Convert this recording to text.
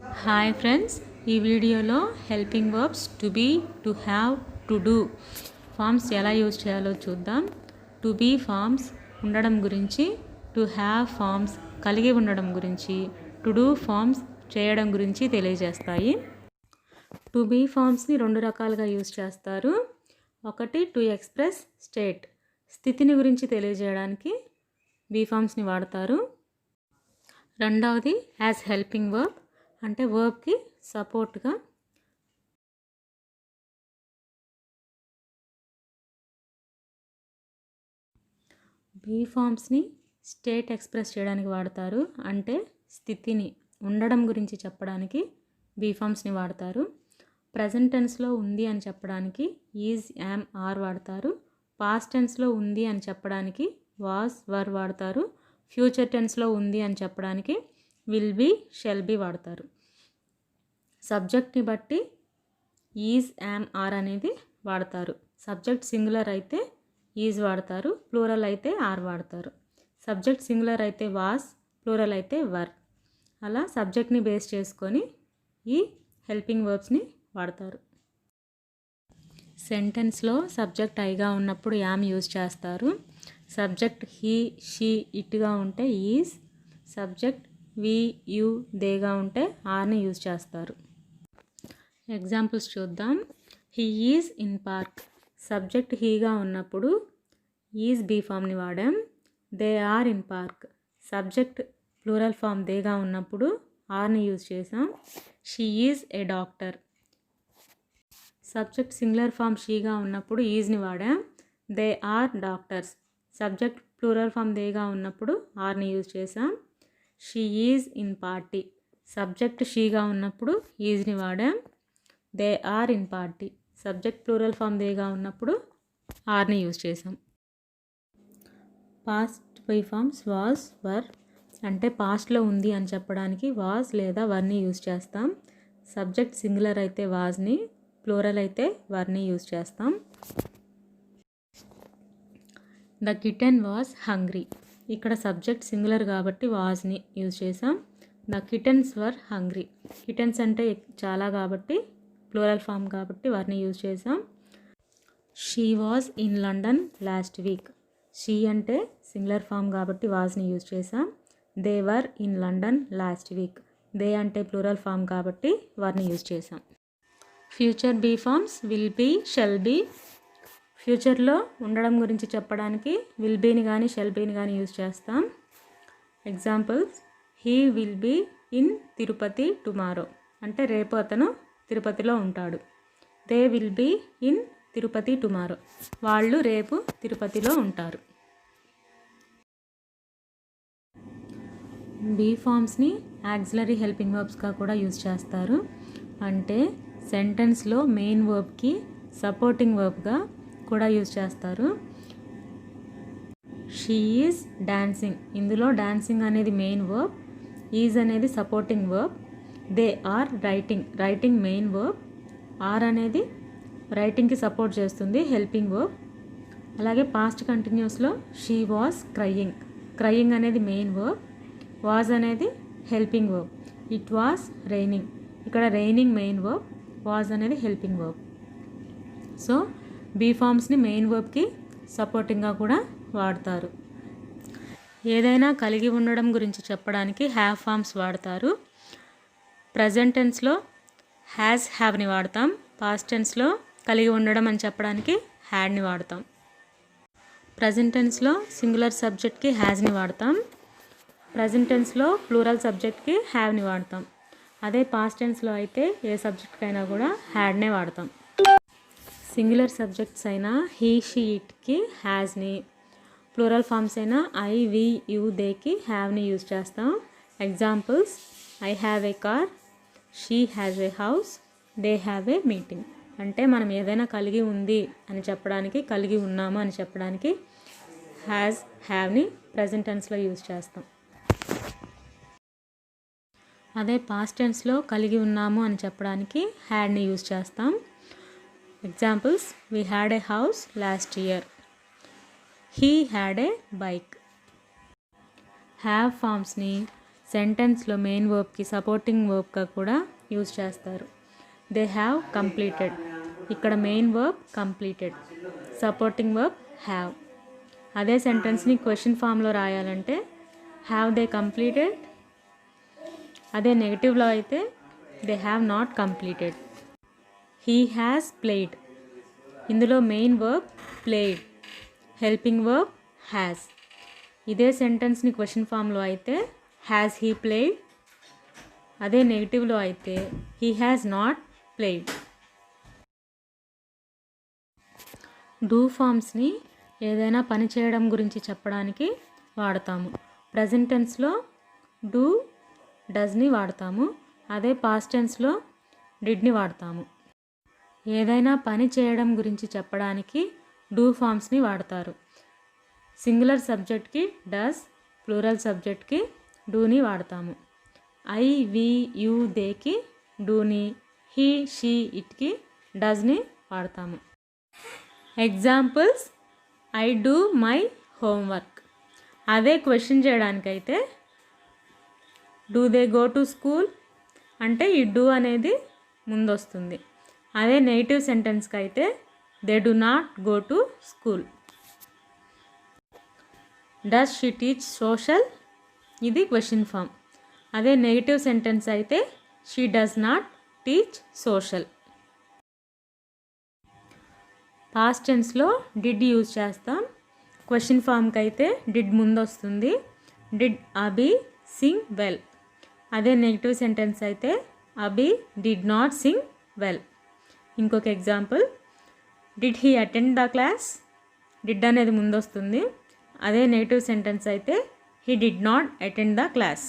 Hi friends, ఈ వీడియోలో helping verbs to be, to have, to do forms ఎలా use చేయాలో చూద్దాం. టు బీ ఫార్మ్స్ ఉండడం గురించి, టు హ్యావ్ ఫార్మ్స్ కలిగి ఉండడం గురించి, టు డూ ఫార్మ్స్ చేయడం గురించి తెలియజేస్తాయి. టు బీ ఫార్మ్స్ని రెండు రకాలుగా యూజ్ చేస్తారు. ఒకటి టు ఎక్స్ప్రెస్ స్టేట్, స్థితిని గురించి తెలియజేయడానికి బీ ఫార్మ్స్ని వాడతారు. రెండవది యాజ్ హెల్పింగ్ వర్బ్, అంటే వర్బ్కి సపోర్ట్గా. బీ ఫార్మ్స్ని స్టేట్ ఎక్స్ప్రెస్ చేయడానికి వాడతారు, అంటే స్థితిని ఉండడం గురించి చెప్పడానికి బీ ఫార్మ్స్ని వాడతారు. ప్రజెంట్ టెన్స్లో ఉంది అని చెప్పడానికి ఈజ్, యామ్, ఆర్ వాడతారు. పాస్ట్ టెన్స్లో ఉంది అని చెప్పడానికి వాస్, వర్ వాడతారు. ఫ్యూచర్ టెన్స్లో ఉంది అని చెప్పడానికి విల్ బీ, షెల్ బీ వాడతారు. సబ్జెక్ట్ని బట్టి ఈజ్, యామ్, ఆర్ అనేది వాడతారు. సబ్జెక్ట్ సింగులర్ అయితే ఈజ్ వాడతారు, ప్లూరల్ అయితే ఆర్ వాడతారు. సబ్జెక్ట్ సింగులర్ అయితే వాస్, ప్లూరల్ అయితే వర్. అలా సబ్జెక్ట్ని బేస్ చేసుకొని ఈ హెల్పింగ్ వర్బ్స్ని వాడతారు. సెంటెన్స్లో సబ్జెక్ట్ ఐగా ఉన్నప్పుడు యామ్ యూజ్ చేస్తారు. సబ్జెక్ట్ హీ, షీ, ఇట్గా ఉంటే ఈజ్. సబ్జెక్ట్ వి, యు, దేగా ఉంటే ఆర్ని యూజ్ చేస్తారు. ఎగ్జాంపుల్స్ చూద్దాం. He is in park, subject హీగా ఉన్నప్పుడు ఈజ్ బీ ఫామ్ని వాడాం. They are in park, subject plural form దేగా ఉన్నప్పుడు ఆర్ని యూజ్ చేసాం. She is a doctor, subject singular form షీగా ఉన్నప్పుడు ఈజ్ని వాడాం. They are doctors, subject plural form దేగా ఉన్నప్పుడు ఆర్ని యూజ్ చేసాం. She is in party, subject షీగా ఉన్నప్పుడు ఈజ్ని వాడాం. They are in party, subject plural form దేగా ఉన్నప్పుడు ఆర్ని యూజ్ చేసాం. Past be forms was, were, అంటే పాస్ట్లో ఉంది అని చెప్పడానికి వాస్ లేదా వర్ని యూజ్ చేస్తాం. సబ్జెక్ట్ సింగులర్ అయితే వాజ్ని, ప్లూరల్ అయితే వర్ని యూజ్ చేస్తాం. ద కిటెన్ వాజ్ హంగ్రీ, ఇక్కడ సబ్జెక్ట్ సింగులర్ కాబట్టి వాజ్ని యూజ్ చేసాం. The kittens were hungry, kittens అంటే చాలా కాబట్టి ప్లూరల్ ఫామ్ కాబట్టి వర్ని యూజ్ చేసాం. She was in London last week, she అంటే సింగులర్ ఫామ్ కాబట్టి వాజ్ని యూజ్ చేసాం. They were in London last week, they అంటే ప్లూరల్ ఫామ్ కాబట్టి వర్ని యూజ్ చేసాం. Future be forms will be, shall be, ఫ్యూచర్లో ఉండడం గురించి చెప్పడానికి విల్ బీని కానీ షెల్ బీని కానీ యూజ్ చేస్తాం. Examples, he will be in Tirupati tomorrow, అంటే రేపు అతను తిరుపతిలో ఉంటాడు. They will be in Tirupati tomorrow, వాళ్ళు రేపు తిరుపతిలో ఉంటారు. బీ ఫార్మ్స్ని యాక్సిలరీ హెల్పింగ్ వర్బ్స్గా కూడా యూజ్ చేస్తారు, అంటే సెంటెన్స్లో మెయిన్ వర్బ్కి సపోర్టింగ్ వర్బ్గా కూడా యూజ్ చేస్తారు. షీ ఈజ్ డాన్సింగ్, ఇందులో డాన్సింగ్ అనేది మెయిన్ వర్బ్, ఈజ్ అనేది supporting verb. They are writing, writing main verb, are అనేది రైటింగ్కి సపోర్ట్ చేస్తుంది, హెల్పింగ్ వర్బ్. అలాగే పాస్ట్ కంటిన్యూస్లో షీ వాజ్ క్రయింగ్, క్రయింగ్ అనేది మెయిన్ వర్బ్, వాజ్ అనేది helping verb. It was raining, ఇక్కడ రైనింగ్ మెయిన్ వర్బ్, వాజ్ అనేది హెల్పింగ్ వర్బ్. సో బీ ఫార్మ్స్ని మెయిన్ వర్బ్కి సపోర్టింగ్గా కూడా వాడతారు. ఏదైనా కలిగి ఉండడం గురించి చెప్పడానికి హ్యావ్ ఫార్మ్స్ వాడతారు. ప్రజెంట్ టెన్స్లో హ్యాజ్, హ్యావ్ని వాడతాం. పాస్ట్ టెన్స్లో కలిగి ఉండడం అని చెప్పడానికి హ్యాడ్ని వాడతాం. ప్రజెంట్ టెన్స్లో సింగులర్ సబ్జెక్ట్కి హ్యాజ్ని వాడతాం. ప్రజెంట్ టెన్స్లో ప్లూరల్ సబ్జెక్ట్కి హ్యావ్ని వాడతాం. అదే పాస్ట్ టెన్స్లో అయితే ఏ సబ్జెక్ట్కైనా కూడా హ్యాడ్నే వాడతాం. సింగులర్ సబ్జెక్ట్స్ అయినా హీ, షీ, ఇట్కి హ్యాజ్ని, ప్లూరల్ ఫార్మ్స్ అయినా ఐ, వి, యు, దేకి హ్యావ్ని యూజ్ చేస్తాం. Examples, I have a car, she has a house, they have a meeting, అంటే మనం ఏదైనా కలిగి ఉంది అని చెప్పడానికి, కలిగి ఉన్నాము అని చెప్పడానికి హ్యాజ్, హ్యావ్ని ప్రజెంట్ టెన్స్లో యూజ్ చేస్తాం. అదే పాస్ట్ టెన్స్లో కలిగి ఉన్నాము అని చెప్పడానికి హ్యాడ్ని యూజ్ చేస్తాం. Examples, we had a house last year, he had a bike. Have ఫార్మ్స్ని సెంటెన్స్లో మెయిన్ వర్బ్కి సపోర్టింగ్ వర్బ్గా కూడా యూజ్ చేస్తారు. దే హ్యావ్ కంప్లీటెడ్, ఇక్కడ main verb completed, supporting verb have. అదే సెంటెన్స్ని క్వశ్చన్ ఫామ్లో రాయాలంటే హ్యావ్ దే కంప్లీటెడ్, అదే నెగటివ్లో అయితే they have not completed. He has played, ఇందులో main verb played, helping verb has. ఇదే సెంటెన్స్ని క్వశ్చన్ ఫామ్లో అయితే హ్యాస్ హీ ప్లేడ్, అదే నెగిటివ్లో అయితే he has not played. Do ఫామ్స్ని ఏదైనా పని చేయడం గురించి చెప్పడానికి వాడతాము. ప్రజెంట్ టెన్స్లో డూ డస్ని వాడతాము, అదే పాస్ట్ టెన్స్లో డిడ్ని వాడతాము. ఏదైనా పని చేయడం గురించి చెప్పడానికి డూ ఫామ్స్ని వాడతారు. సింగులర్ సబ్జెక్ట్కి డస్, ప్లూరల్ సబ్జెక్ట్కి డూని వాడతాము. ఐ, వి, యు, దేకి డూని, హీ, షీ, ఇట్కి డస్ని వాడతాము. Examples: I do my homework. అదే క్వశ్చన్ చేయడానికైతే do they go to school అంటే ఈ డూ అనేది ముందు వస్తుంది. అదే నెగిటివ్ సెంటెన్స్కి అయితే they do not go to school. Does she teach social, ఇది క్వశ్చన్ ఫామ్. అదే నెగిటివ్ సెంటెన్స్ అయితే she does not teach social. Past టెన్స్లో డిడ్ యూజ్ చేస్తాం. క్వశ్చన్ ఫామ్కి అయితే డిడ్ ముందు వస్తుంది. Did Abhi sing well. అదే నెగిటివ్ సెంటెన్స్ అయితే Abhi did not sing well. ఇంకొక example: did he attend the class. Did అనేది ముందు వస్తుంది. అదే నెగిటివ్ సెంటెన్స్ అయితే he did not attend the class.